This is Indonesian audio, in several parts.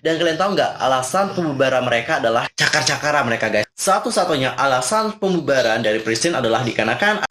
Dan kalian tahu nggak, alasan pembubaran mereka adalah cakar-cakaran mereka guys. Satu-satunya alasan pembubaran dari Pristin adalah dikarenakan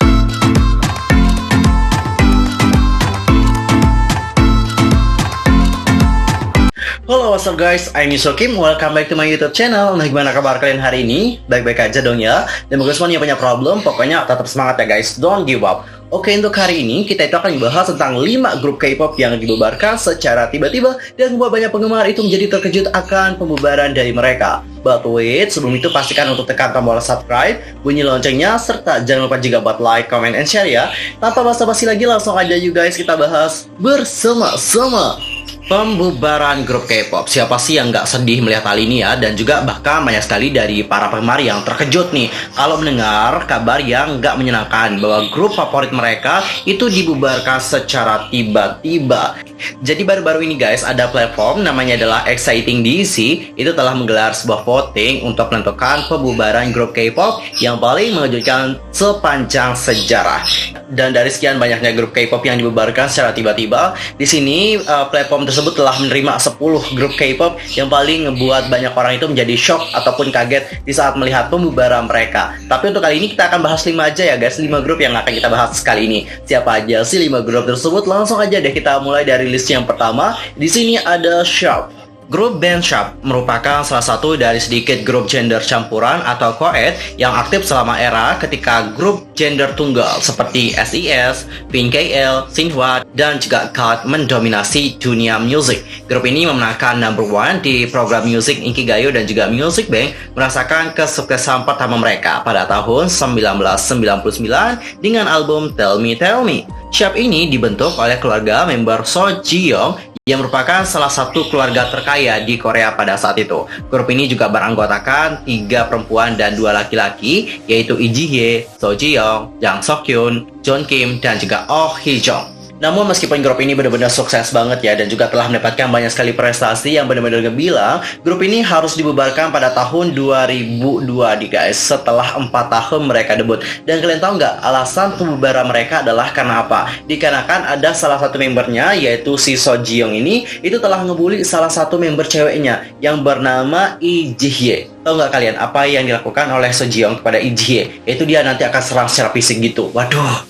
Halo, what's up guys? I'm Yusokim. Welcome back to my YouTube channel. Nah, gimana kabar kalian hari ini? Baik-baik aja dong ya. Dan bagi semua yang punya problem, pokoknya tetap semangat ya guys. Don't give up. Oke, untuk hari ini kita itu akan membahas tentang 5 grup K-pop yang dibubarkan secara tiba-tiba dan membuat banyak penggemar itu menjadi terkejut akan pembubaran dari mereka. But wait, sebelum itu pastikan untuk tekan tombol subscribe, bunyi loncengnya, serta jangan lupa juga buat like, comment, and share ya. Tanpa basa-basi lagi, langsung aja you guys kita bahas bersama-sama. Pembubaran grup K-pop. Siapa sih yang nggak sedih melihat hal ini ya? Dan juga bahkan banyak sekali dari para penggemar yang terkejut nih kalau mendengar kabar yang nggak menyenangkan bahwa grup favorit mereka itu dibubarkan secara tiba-tiba. Jadi baru-baru ini guys, ada platform namanya adalah Exciting DC itu telah menggelar sebuah voting untuk menentukan pembubaran grup K-pop yang paling mengejutkan sepanjang sejarah. Dan dari sekian banyaknya grup K-pop yang dibubarkan secara tiba-tiba, di sini platform tersebut telah menerima 10 grup K-pop yang paling ngebuat banyak orang itu menjadi shock ataupun kaget di saat melihat pembubaran mereka. Tapi untuk kali ini kita akan bahas 5 aja ya guys, 5 grup yang akan kita bahas kali ini. Siapa aja sih 5 grup tersebut? Langsung aja deh kita mulai dari list yang pertama. Di sini ada Sharp. Grup band Sharp merupakan salah satu dari sedikit grup gender campuran atau co-ed yang aktif selama era ketika grup gender tunggal seperti SES, Pink KL, Xinhua, dan juga Cult mendominasi dunia musik. Grup ini memenangkan number 1 di program musik Inkigayo dan juga Music Bank, merasakan kesuksesan pertama mereka pada tahun 1999 dengan album Tell Me Tell Me. Sharp ini dibentuk oleh keluarga member So Ji-young yang merupakan salah satu keluarga terkaya di Korea pada saat itu. Grup ini juga beranggotakan 3 perempuan dan 2 laki-laki, yaitu Lee Ji-hye, So Ji-young, Jang Sok-hyun, John Kim, dan juga Oh Hee-jung. Namun meskipun grup ini benar-benar sukses banget ya dan juga telah mendapatkan banyak sekali prestasi yang benar-benar bilang, grup ini harus dibubarkan pada tahun 2002 nih guys, setelah 4 tahun mereka debut. Dan kalian tahu nggak alasan pembubaran mereka adalah karena apa? Dikarenakan ada salah satu membernya, yaitu si So Ji-young ini, itu telah ngebully salah satu member ceweknya yang bernama Lee Ji-hye. Tahu nggak kalian apa yang dilakukan oleh So Ji-young kepada Lee Ji-hye? Yaitu dia nanti akan serang secara fisik gitu. Waduh,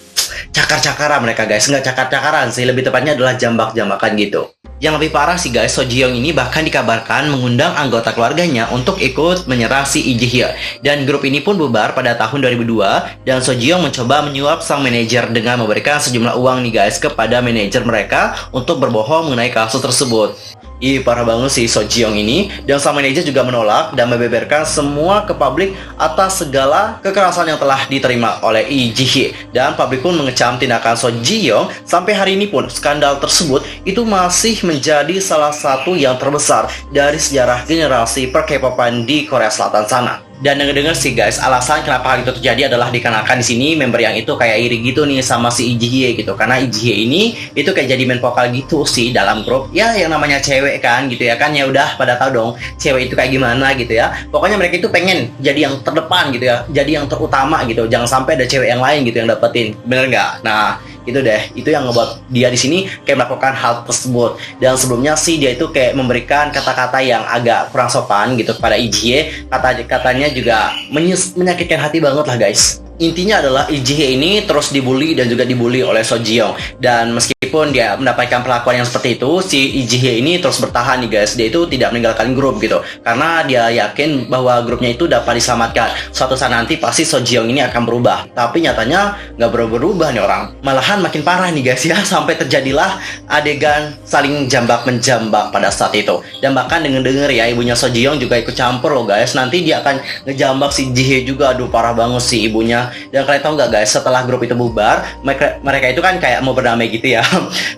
cakar-cakaran mereka guys. Nggak cakar-cakaran sih, lebih tepatnya adalah jambak-jambakan gitu. Yang lebih parah sih guys, So Ji-young ini bahkan dikabarkan mengundang anggota keluarganya untuk ikut menyerang si Lee Ji-hye. Dan grup ini pun bubar pada tahun 2002 dan So Ji-young mencoba menyuap sang manajer dengan memberikan sejumlah uang nih guys kepada manajer mereka untuk berbohong mengenai kasus tersebut. Ih, parah banget sih So Ji-young ini. Dan sang manajer juga menolak dan membeberkan semua ke publik atas segala kekerasan yang telah diterima oleh Lee Ji-hye. Dan publik pun mengecam tindakan So Ji-young. Sampai hari ini pun skandal tersebut itu masih menjadi salah satu yang terbesar dari sejarah generasi per-K-popan di Korea Selatan sana. Dan denger-denger sih guys, alasan kenapa hal itu terjadi adalah dikarenakan di sini member yang itu kayak iri gitu nih sama si Lee Ji-hye gitu. Karena Lee Ji-hye ini itu kayak jadi main vokal gitu sih dalam grup. Ya yang namanya cewek kan gitu ya kan, ya udah pada tahu dong cewek itu kayak gimana gitu ya. Pokoknya mereka itu pengen jadi yang terdepan gitu ya, jadi yang terutama gitu. Jangan sampai ada cewek yang lain gitu yang dapetin. Bener nggak? Nah, itu deh, itu yang ngebuat dia di sini kayak melakukan hal tersebut. Dan sebelumnya sih dia itu kayak memberikan kata-kata yang agak kurang sopan gitu kepada Lee Ji-hye. Katanya juga menyakitkan hati banget lah guys. Intinya adalah Lee Ji-hye ini terus dibully dan juga dibully oleh So Ji-young. Dan meskipun dia mendapatkan perlakuan yang seperti itu, si Lee Ji-hye ini terus bertahan nih guys. Dia itu tidak meninggalkan grup gitu, karena dia yakin bahwa grupnya itu dapat diselamatkan. Suatu saat nanti pasti So Ji-young ini akan berubah. Tapi nyatanya nggak berubah nih orang. Malahan makin parah nih guys ya, sampai terjadilah adegan saling jambak-menjambak pada saat itu. Dan bahkan denger-denger ya, ibunya So Ji-young juga ikut campur loh guys. Nanti dia akan ngejambak si Ji-hye juga. Aduh, parah banget sih ibunya. Dan kalian tahu nggak guys, setelah grup itu bubar, mereka itu kan kayak mau berdamai gitu ya.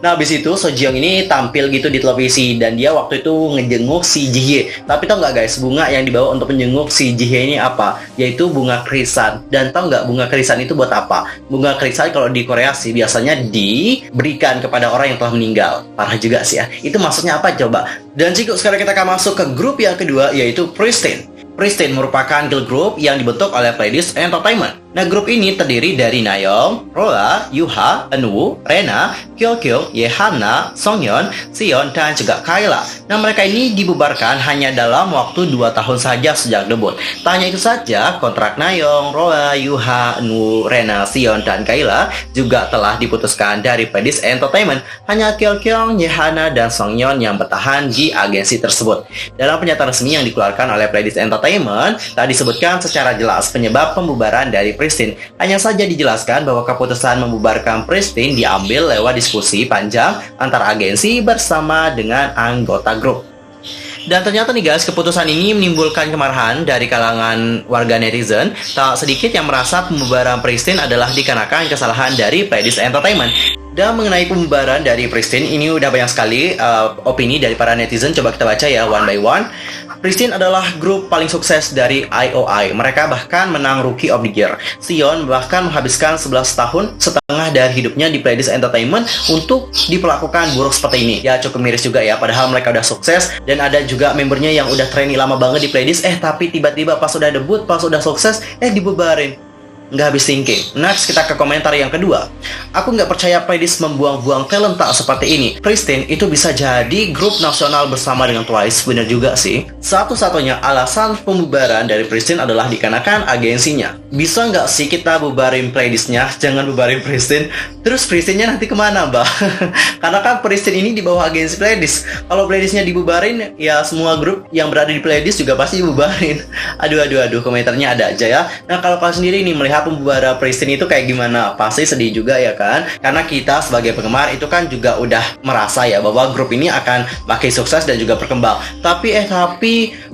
Nah habis itu So Ji-young ini tampil gitu di televisi dan dia waktu itu ngejenguk si Ji-hye. Tapi tahu nggak guys, bunga yang dibawa untuk menjenguk si Ji-hye ini apa? Yaitu bunga krisan. Dan tahu nggak bunga krisan itu buat apa? Bunga krisan kalau di Korea sih biasanya diberikan kepada orang yang telah meninggal. Parah juga sih ya. Itu maksudnya apa coba? Dan jika sekarang kita akan masuk ke grup yang kedua, yaitu Pristin. Pristin merupakan girl group yang dibentuk oleh Pledis Entertainment. Nah, grup ini terdiri dari Nayeon, Roa, Yuha, Eunwoo, Rena, Kyokyo, Yehana, Songyeon, Sion, dan juga Kayla. Nah, mereka ini dibubarkan hanya dalam waktu 2 tahun saja sejak debut. Tak hanya itu saja, kontrak Nayeon, Roa, Yuha, Eunwoo, Rena, Sion, dan Kayla juga telah diputuskan dari Pledis Entertainment. Hanya Kyokyo, Yehana, dan Songyeon yang bertahan di agensi tersebut. Dalam pernyataan resmi yang dikeluarkan oleh Pledis Entertainment, tak disebutkan secara jelas penyebab pembubaran dari Pristin. Hanya saja dijelaskan bahwa keputusan membubarkan Pristin diambil lewat diskusi panjang antara agensi bersama dengan anggota grup. Dan ternyata nih guys, keputusan ini menimbulkan kemarahan dari kalangan warga netizen. Tak sedikit yang merasa pembubaran Pristin adalah dikarenakan kesalahan dari Pledis Entertainment. Dan mengenai pembubaran dari Pristin, ini udah banyak sekali opini dari para netizen. Coba kita baca ya one by one. Pristin adalah grup paling sukses dari IOI. Mereka bahkan menang Rookie of the Year. Sion bahkan menghabiskan 11 tahun setengah dari hidupnya di Pledis Entertainment untuk diperlakukan buruk seperti ini. Ya cukup miris juga ya, padahal mereka udah sukses. Dan ada juga membernya yang udah training lama banget di Pledis. Tapi tiba-tiba pas udah debut, pas udah sukses, dibubarin. Nggak habis thinking. Next, kita ke komentar yang kedua. Aku nggak percaya Pledis membuang-buang talent tak seperti ini. Pristin itu bisa jadi grup nasional bersama dengan Twice. Bener juga sih. Satu-satunya alasan pembubaran dari Pristin adalah dikarenakan agensinya. Bisa nggak sih kita bubarin Pledisnya? Jangan bubarin Pristin. Terus Pristinnya nanti kemana, Mbak? Karena kan Pristin ini di bawah agensi Pledis. Kalau Pledisnya dibubarin, ya semua grup yang berada di Pledis juga pasti dibubarin. Aduh, komentarnya ada aja ya. Nah, kalau kalian sendiri ini melihat pembubaran Pristin itu kayak gimana? Pasti sedih juga ya kan? Karena kita sebagai penggemar itu kan juga udah merasa ya bahwa grup ini akan makin sukses dan juga berkembang. Tapi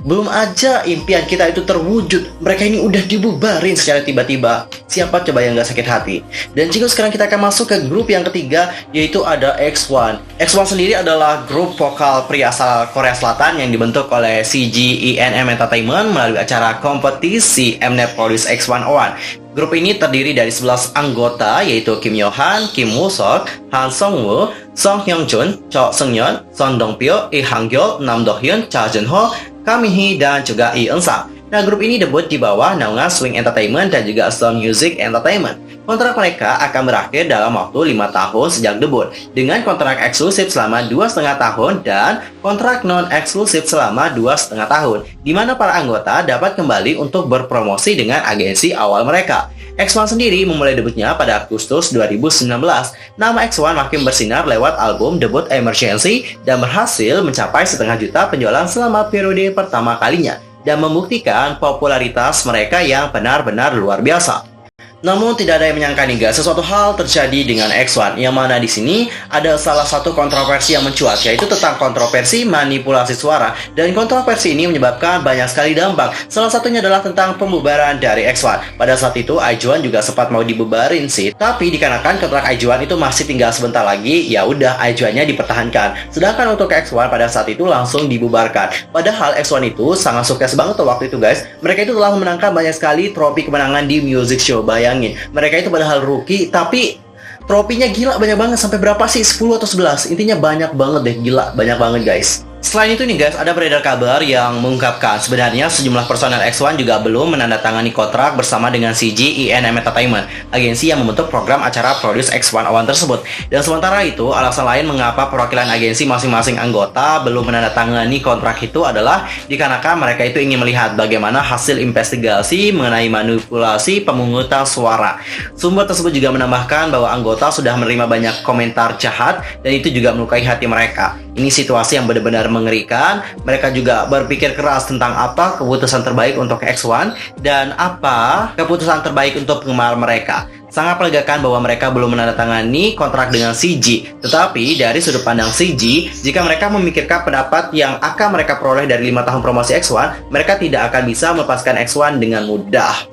belum aja impian kita itu terwujud, mereka ini udah dibubarin secara tiba-tiba. Siapa coba yang gak sakit hati? Dan jika sekarang kita akan masuk ke grup yang ketiga, yaitu ada X1. X1 sendiri adalah grup vokal pria asal Korea Selatan yang dibentuk oleh CG ENM Entertainment melalui acara kompetisi Mnet Produce X101. Grup ini terdiri dari 11 anggota, yaitu Kim Yohan, Kim Woo-sok, Han Song-woo, Song Hyung-jun, Cho Seung-yeon, Son Dong-pyo, Lee Hang-gyul, Nam Do-hyun, Cha Jun-ho, Kang Min-hee, dan juga Lee Eun-sang. Nah, grup ini debut di bawah naungan Swing Entertainment dan juga Stone Music Entertainment. Kontrak mereka akan berakhir dalam waktu 5 tahun sejak debut, dengan kontrak eksklusif selama 2,5 tahun dan kontrak non-eksklusif selama 2,5 tahun, di mana para anggota dapat kembali untuk berpromosi dengan agensi awal mereka. X1 sendiri memulai debutnya pada Agustus 2019. Nama X1 makin bersinar lewat album debut Emergency dan berhasil mencapai 500 juta penjualan selama periode pertama kalinya, dan membuktikan popularitas mereka yang benar-benar luar biasa. Namun tidak ada yang menyangka nih guys, sesuatu hal terjadi dengan X1, yang mana di sini ada salah satu kontroversi yang mencuat, yaitu tentang kontroversi manipulasi suara. Dan kontroversi ini menyebabkan banyak sekali dampak. Salah satunya adalah tentang pembubaran dari X1. Pada saat itu IJON juga sempat mau dibubarin sih, tapi dikarenakan kontrak IJON itu masih tinggal sebentar lagi, ya udah IJON-nya dipertahankan. Sedangkan untuk X1 pada saat itu langsung dibubarkan. Padahal X1 itu sangat sukses banget tuh waktu itu guys. Mereka itu telah memenangkan banyak sekali trofi kemenangan di music show. Bayangin, mereka itu padahal rookie, tapi tropinya gila banyak banget. Sampai berapa sih? 10 atau 11? Intinya banyak banget deh, gila, banyak banget guys. Selain itu nih guys, ada beredar kabar yang mengungkapkan sebenarnya sejumlah personel X1 juga belum menandatangani kontrak bersama dengan CG ENM Entertainment, agensi yang membentuk program acara Produce X101 tersebut. Dan sementara itu, alasan lain mengapa perwakilan agensi masing-masing anggota belum menandatangani kontrak itu adalah dikarenakan mereka itu ingin melihat bagaimana hasil investigasi mengenai manipulasi pemungutan suara. Sumber tersebut juga menambahkan bahwa anggota sudah menerima banyak komentar jahat dan itu juga melukai hati mereka. Ini situasi yang benar-benar mengerikan. Mereka juga berpikir keras tentang apa keputusan terbaik untuk X1 dan apa keputusan terbaik untuk penggemar mereka. Sangat melegakan bahwa mereka belum menandatangani kontrak dengan CG. Tetapi dari sudut pandang CG, jika mereka memikirkan pendapat yang akan mereka peroleh dari 5 tahun promosi X1, mereka tidak akan bisa melepaskan X1 dengan mudah.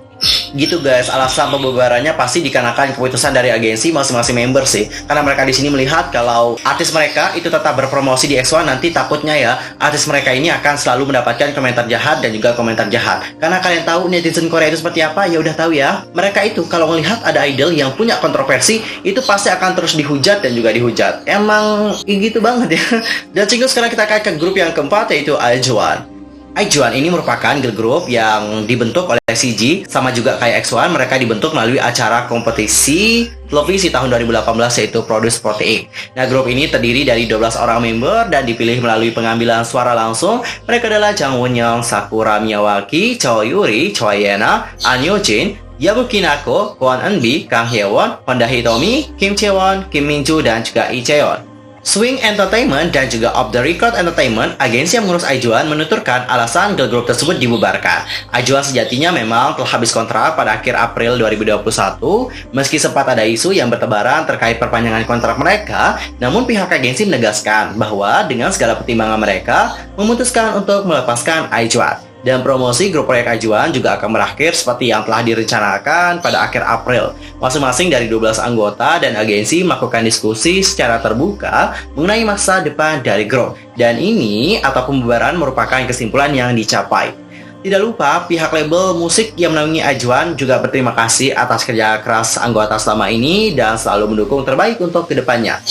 Gitu guys, alasan pembubarannya pasti dikarenakan keputusan dari agensi masing-masing member sih. Karena mereka di sini melihat kalau artis mereka itu tetap berpromosi di X1, nanti takutnya ya artis mereka ini akan selalu mendapatkan komentar jahat dan juga komentar jahat. Karena kalian tahu netizen Korea itu seperti apa, ya udah tahu ya. Mereka itu kalau melihat ada idol yang punya kontroversi, itu pasti akan terus dihujat dan juga dihujat. Emang gitu banget ya. Dan sekarang kita akan ke grup yang keempat, yaitu IJON. iJoan ini merupakan girl group yang dibentuk oleh CG, sama juga kayak X1, mereka dibentuk melalui acara kompetisi televisi tahun 2018 yaitu Produce 48. Nah, grup ini terdiri dari 12 orang member dan dipilih melalui pengambilan suara langsung. Mereka adalah Jang Won-young, Sakura Miyawaki, Cho Yuri, Choi Yena, An Yo-jin, Yabuki Nako, Kwon Eun-bi, Kang Hye-won, Honda Hitomi, Kim Chae-won, Kim Min-joo, dan juga Lee Chae-yeon. Swing Entertainment dan juga Off the Record Entertainment, agensi yang mengurus iJoan, menuturkan alasan girl group tersebut dibubarkan. iJoan sejatinya memang telah habis kontrak pada akhir April 2021, meski sempat ada isu yang bertebaran terkait perpanjangan kontrak mereka, namun pihak agensi menegaskan bahwa dengan segala pertimbangan mereka, memutuskan untuk melepaskan iJoan. Dan promosi grup proyek iJoan juga akan berakhir seperti yang telah direncanakan pada akhir April. Masing-masing dari 12 anggota dan agensi melakukan diskusi secara terbuka mengenai masa depan dari grup. Dan ini atau pembubaran merupakan kesimpulan yang dicapai. Tidak lupa, pihak label musik yang menaungi iJoan juga berterima kasih atas kerja keras anggota selama ini dan selalu mendukung terbaik untuk kedepannya.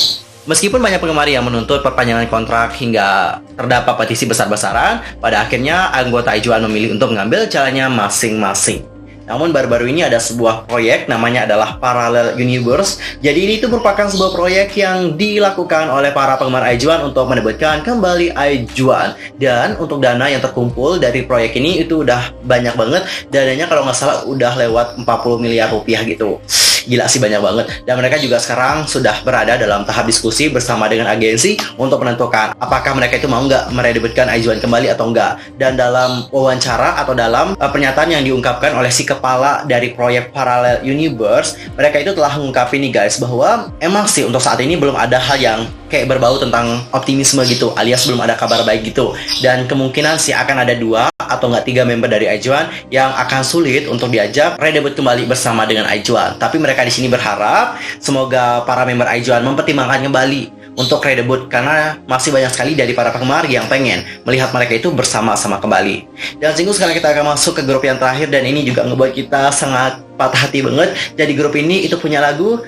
Meskipun banyak penggemar yang menuntut perpanjangan kontrak hingga terdapat petisi besar-besaran, pada akhirnya anggota iJoan memilih untuk mengambil jalannya masing-masing. Namun baru-baru ini ada sebuah proyek namanya adalah Parallel Universe. Jadi ini itu merupakan sebuah proyek yang dilakukan oleh para penggemar iJoan untuk mendebutkan kembali iJoan. Dan untuk dana yang terkumpul dari proyek ini itu udah banyak banget. Dananya kalau nggak salah udah lewat 40 miliar rupiah gitu. Gila sih, banyak banget. Dan mereka juga sekarang sudah berada dalam tahap diskusi bersama dengan agensi untuk menentukan apakah mereka itu mau nggak meredebutkan iJoan kembali atau enggak. Dan dalam wawancara atau dalam pernyataan yang diungkapkan oleh si kepala dari proyek Parallel Universe, mereka itu telah mengungkapkan nih guys, bahwa emang sih untuk saat ini belum ada hal yang kayak berbau tentang optimisme gitu, alias belum ada kabar baik gitu. Dan kemungkinan sih akan ada 2 atau nggak 3 member dari iJoan yang akan sulit untuk diajak redebut kembali bersama dengan iJoan. Tapi mereka di sini berharap semoga para member iJoan mempertimbangkan kembali untuk redebut, karena masih banyak sekali dari para penggemar yang pengen melihat mereka itu bersama-sama kembali. Dan singgung sekarang kita akan masuk ke grup yang terakhir, dan ini juga ngebuat kita sangat patah hati banget. Jadi grup ini itu punya lagu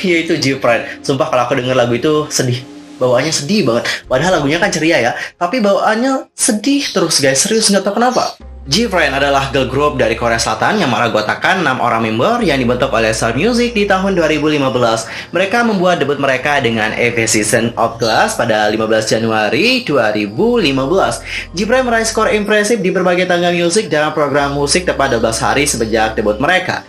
yaitu G-Pride. Sumpah kalau aku denger lagu itu sedih, bawaannya sedih banget. Padahal lagunya kan ceria ya, tapi bawaannya sedih terus guys, serius nggak tahu kenapa. G-Friend adalah girl group dari Korea Selatan yang menganggotakan 6 orang member yang dibentuk oleh Seoul Music di tahun 2015. Mereka membuat debut mereka dengan EP Season of Glass pada 15 Januari 2015. G-Friend meraih skor impresif di berbagai tangga musik dan program musik tepat 12 hari sejak debut mereka.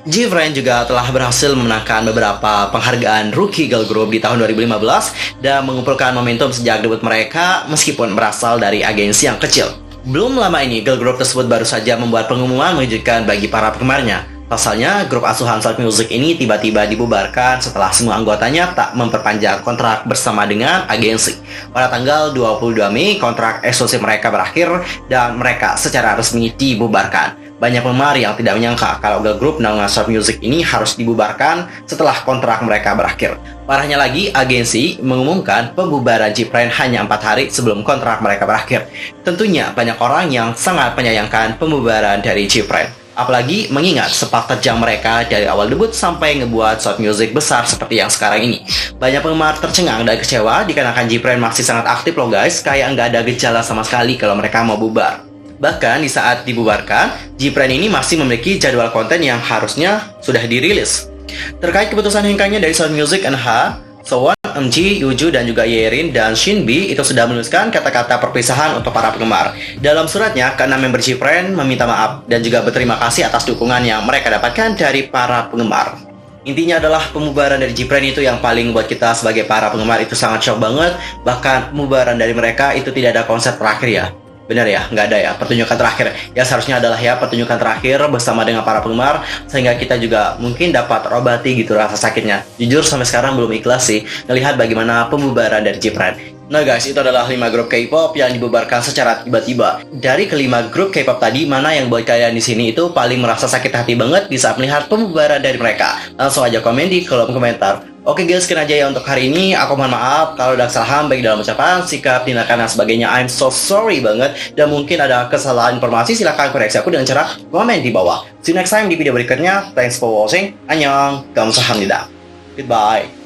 G-Friend juga telah berhasil memenangkan beberapa penghargaan Rookie Girl Group di tahun 2015 dan mengumpulkan momentum sejak debut mereka meskipun berasal dari agensi yang kecil. Belum lama ini, girl group tersebut baru saja membuat pengumuman mengejutkan bagi para penggemarnya. Pasalnya, grup asuhan Seoul Music ini tiba-tiba dibubarkan setelah semua anggotanya tak memperpanjang kontrak bersama dengan agensi. Pada tanggal 22 Mei, kontrak eksklusif mereka berakhir dan mereka secara resmi dibubarkan. Banyak penggemar yang tidak menyangka kalau girl group naungan Seoul Music ini harus dibubarkan setelah kontrak mereka berakhir. Parahnya lagi, agensi mengumumkan pembubaran G-Friend hanya 4 hari sebelum kontrak mereka berakhir. Tentunya banyak orang yang sangat menyayangkan pembubaran dari G-Friend. Apalagi mengingat sepak terjang mereka dari awal debut sampai ngebuat Seoul Music besar seperti yang sekarang ini. Banyak penggemar tercengang dan kecewa dikarenakan G-Friend masih sangat aktif loh guys, kayak nggak ada gejala sama sekali kalau mereka mau bubar. Bahkan di saat dibubarkan, G-Friend ini masih memiliki jadwal konten yang harusnya sudah dirilis. Terkait keputusan hengkangnya dari Seoul Music NH, Sowon, Eunji, Yuju, dan juga Yerin dan Shinbi itu sudah menuliskan kata-kata perpisahan untuk para penggemar. Dalam suratnya, keenam member G-Friend meminta maaf dan juga berterima kasih atas dukungan yang mereka dapatkan dari para penggemar. Intinya adalah pembubaran dari G-Friend itu yang paling buat kita sebagai para penggemar itu sangat shock banget. Bahkan pembubaran dari mereka itu tidak ada konser terakhir ya. Benar ya, nggak ada ya pertunjukan terakhir. Ya seharusnya adalah ya pertunjukan terakhir bersama dengan para penggemar, sehingga kita juga mungkin dapat obati gitu rasa sakitnya. Jujur sampai sekarang belum ikhlas sih melihat bagaimana pembubaran dari G-Friend. Nah guys, itu adalah 5 grup K-pop yang dibubarkan secara tiba-tiba. Dari kelima grup K-pop tadi, mana yang buat kalian di sini itu paling merasa sakit hati banget di saat melihat pembubaran dari mereka? Langsung aja komen di kolom komentar. Oke guys, sekian aja ya untuk hari ini. Aku mohon maaf kalau ada kesalahan baik dalam ucapan, sikap, tindakan, dan sebagainya. I'm so sorry banget. Dan mungkin ada kesalahan informasi, silahkan koreksi aku dengan cara komen di bawah. See you next time di video berikutnya. Thanks for watching. Annyeong. Kamsahamnida. Goodbye.